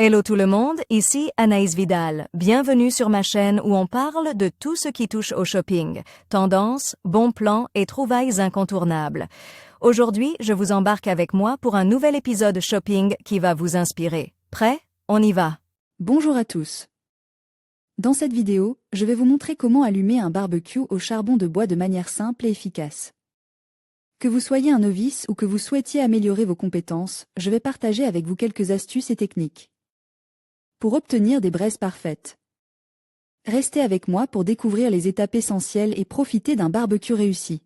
Hello tout le monde, ici Anaïs Vidal. Bienvenue sur ma chaîne où on parle de tout ce qui touche au shopping, tendances, bons plans et trouvailles incontournables. Aujourd'hui, je vous embarque avec moi pour un nouvel épisode shopping qui va vous inspirer. Prêt? On y va. Bonjour à tous. Dans cette vidéo, je vais vous montrer comment allumer un barbecue au charbon de bois de manière simple et efficace. Que vous soyez un novice ou que vous souhaitiez améliorer vos compétences, je vais partager avec vous quelques astuces et techniques pour obtenir des braises parfaites. Restez avec moi pour découvrir les étapes essentielles et profiter d'un barbecue réussi.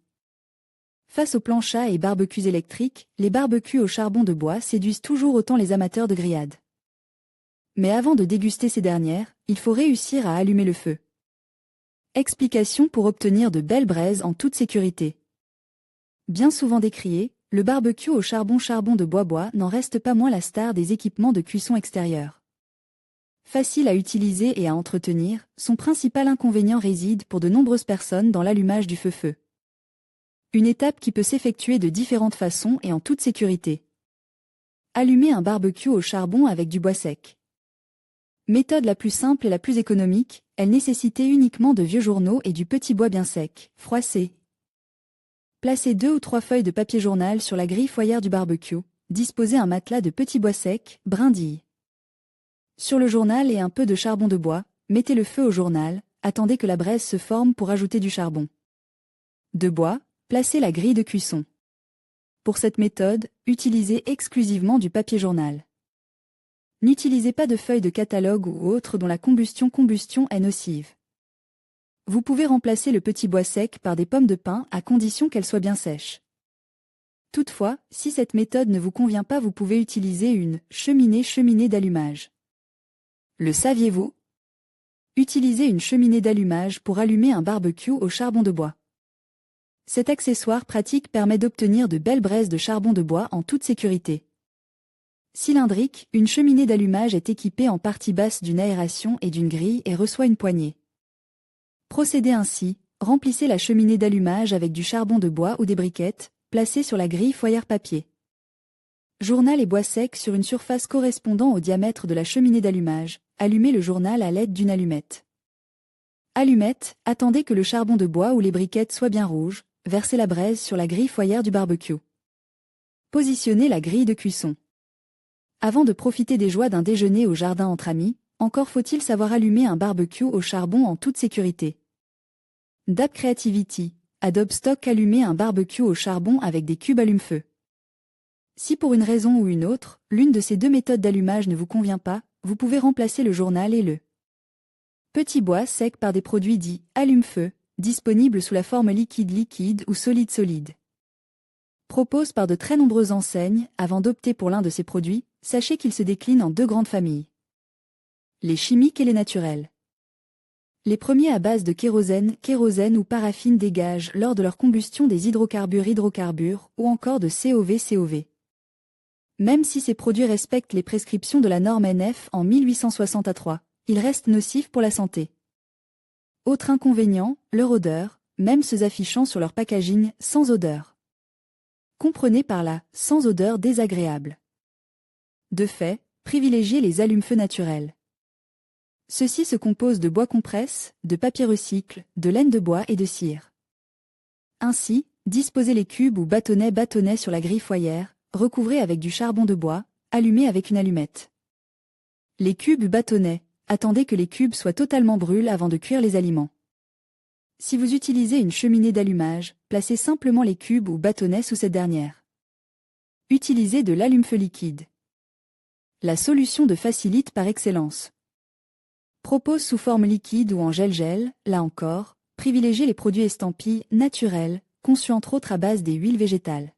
Face aux planchas et barbecues électriques, les barbecues au charbon de bois séduisent toujours autant les amateurs de grillades. Mais avant de déguster ces dernières, il faut réussir à allumer le feu. Explication pour obtenir de belles braises en toute sécurité. Bien souvent décrié, le barbecue au charbon de bois n'en reste pas moins la star des équipements de cuisson extérieure. Facile à utiliser et à entretenir, son principal inconvénient réside pour de nombreuses personnes dans l'allumage du feu-feu. Une étape qui peut s'effectuer de différentes façons et en toute sécurité. Allumer un barbecue au charbon avec du bois sec. Méthode la plus simple et la plus économique, elle nécessitait uniquement de vieux journaux et du petit bois bien sec, froissé. Placez 2 ou 3 feuilles de papier journal sur la grille foyer du barbecue, disposez un matelas de petits bois secs, brindilles. Sur le journal et un peu de charbon de bois, mettez le feu au journal, attendez que la braise se forme pour ajouter du charbon. De bois, placez la grille de cuisson. Pour cette méthode, utilisez exclusivement du papier journal. N'utilisez pas de feuilles de catalogue ou autres dont la combustion est nocive. Vous pouvez remplacer le petit bois sec par des pommes de pin à condition qu'elles soient bien sèches. Toutefois, si cette méthode ne vous convient pas, vous pouvez utiliser une cheminée d'allumage. Le saviez-vous? Utilisez une cheminée d'allumage pour allumer un barbecue au charbon de bois. Cet accessoire pratique permet d'obtenir de belles braises de charbon de bois en toute sécurité. Cylindrique, une cheminée d'allumage est équipée en partie basse d'une aération et d'une grille et reçoit une poignée. Procédez ainsi, remplissez la cheminée d'allumage avec du charbon de bois ou des briquettes, placées sur la grille foyer papier. Journal et bois sec sur une surface correspondant au diamètre de la cheminée d'allumage, allumez le journal à l'aide d'une allumette. Allumette, attendez que le charbon de bois ou les briquettes soient bien rouges, versez la braise sur la grille foyer du barbecue. Positionnez la grille de cuisson. Avant de profiter des joies d'un déjeuner au jardin entre amis, encore faut-il savoir allumer un barbecue au charbon en toute sécurité. Dab Creativity, Adobe Stock allumer un barbecue au charbon avec des cubes allume-feu. Si pour une raison ou une autre, l'une de ces deux méthodes d'allumage ne vous convient pas, vous pouvez remplacer le journal et le petit bois sec par des produits dits allume-feu, disponibles sous la forme liquide ou solide. Propose par de très nombreuses enseignes, avant d'opter pour l'un de ces produits, sachez qu'il se décline en 2 grandes familles. Les chimiques et les naturels. Les premiers à base de kérosène ou paraffine dégagent lors de leur combustion des hydrocarbures ou encore de COV. Même si ces produits respectent les prescriptions de la norme NF en 1863, ils restent nocifs pour la santé. Autre inconvénient, leur odeur, même ceux affichant sur leur packaging sans odeur. Comprenez par là, sans odeur désagréable. De fait, privilégiez les allume-feu naturels. Ceux-ci se composent de bois compresse, de papier recycle, de laine de bois et de cire. Ainsi, disposez les cubes ou bâtonnets sur la grille foyer, recouvrés avec du charbon de bois, allumés avec une allumette. Les cubes ou bâtonnets, attendez que les cubes soient totalement brûlés avant de cuire les aliments. Si vous utilisez une cheminée d'allumage, placez simplement les cubes ou bâtonnets sous cette dernière. Utilisez de l'allume-feu liquide. La solution de facilite par excellence. Propose sous forme liquide ou en gel, là encore, privilégiez les produits estampilles naturels, conçus entre autres à base des huiles végétales.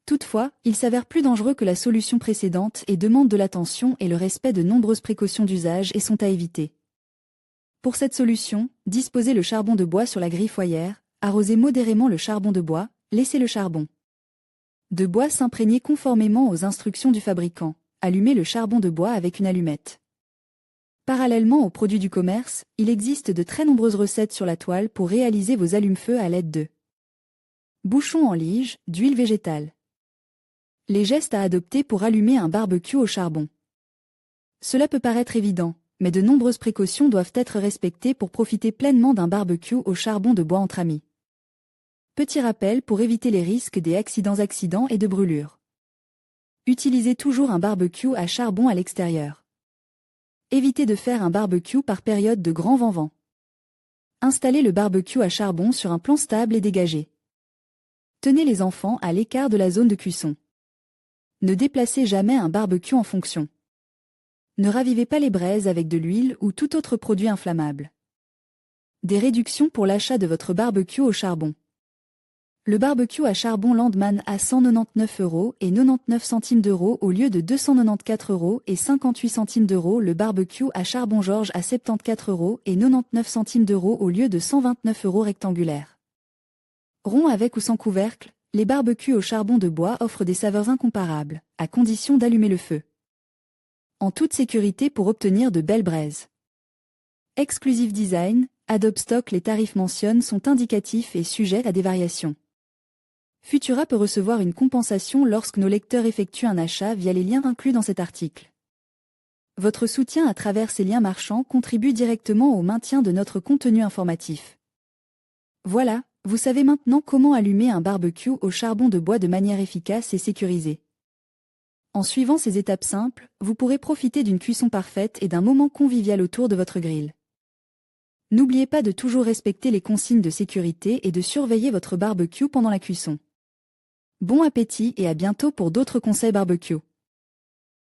Toutefois, il s'avère plus dangereux que la solution précédente et demande de l'attention et le respect de nombreuses précautions d'usage et sont à éviter. Pour cette solution, disposez le charbon de bois sur la grille foyer, arrosez modérément le charbon de bois, laissez le charbon de bois s'imprégner conformément aux instructions du fabricant, allumez le charbon de bois avec une allumette. Parallèlement aux produits du commerce, il existe de très nombreuses recettes sur la toile pour réaliser vos allume-feu à l'aide de bouchons en lige, d'huile végétale. Les gestes à adopter pour allumer un barbecue au charbon. Cela peut paraître évident, mais de nombreuses précautions doivent être respectées pour profiter pleinement d'un barbecue au charbon de bois entre amis. Petit rappel pour éviter les risques des accidents et de brûlures. Utilisez toujours un barbecue à charbon à l'extérieur. Évitez de faire un barbecue par période de grand vent. Installez le barbecue à charbon sur un plan stable et dégagé. Tenez les enfants à l'écart de la zone de cuisson. Ne déplacez jamais un barbecue en fonction. Ne ravivez pas les braises avec de l'huile ou tout autre produit inflammable. Des réductions pour l'achat de votre barbecue au charbon. Le barbecue à charbon Landmann à 199 € et 99 centimes d'euros au lieu de 294 € et 58 centimes d'euros. Le barbecue à charbon Georges à 74 € et 99 centimes d'euros au lieu de 129 € rectangulaire. Rond avec ou sans couvercle, les barbecues au charbon de bois offrent des saveurs incomparables, à condition d'allumer le feu. En toute sécurité pour obtenir de belles braises. Exclusive Design, Adobe Stock. Les tarifs mentionnés sont indicatifs et sujets à des variations. Futura peut recevoir une compensation lorsque nos lecteurs effectuent un achat via les liens inclus dans cet article. Votre soutien à travers ces liens marchands contribue directement au maintien de notre contenu informatif. Voilà, vous savez maintenant comment allumer un barbecue au charbon de bois de manière efficace et sécurisée. En suivant ces étapes simples, vous pourrez profiter d'une cuisson parfaite et d'un moment convivial autour de votre grill. N'oubliez pas de toujours respecter les consignes de sécurité et de surveiller votre barbecue pendant la cuisson. Bon appétit et à bientôt pour d'autres conseils barbecue.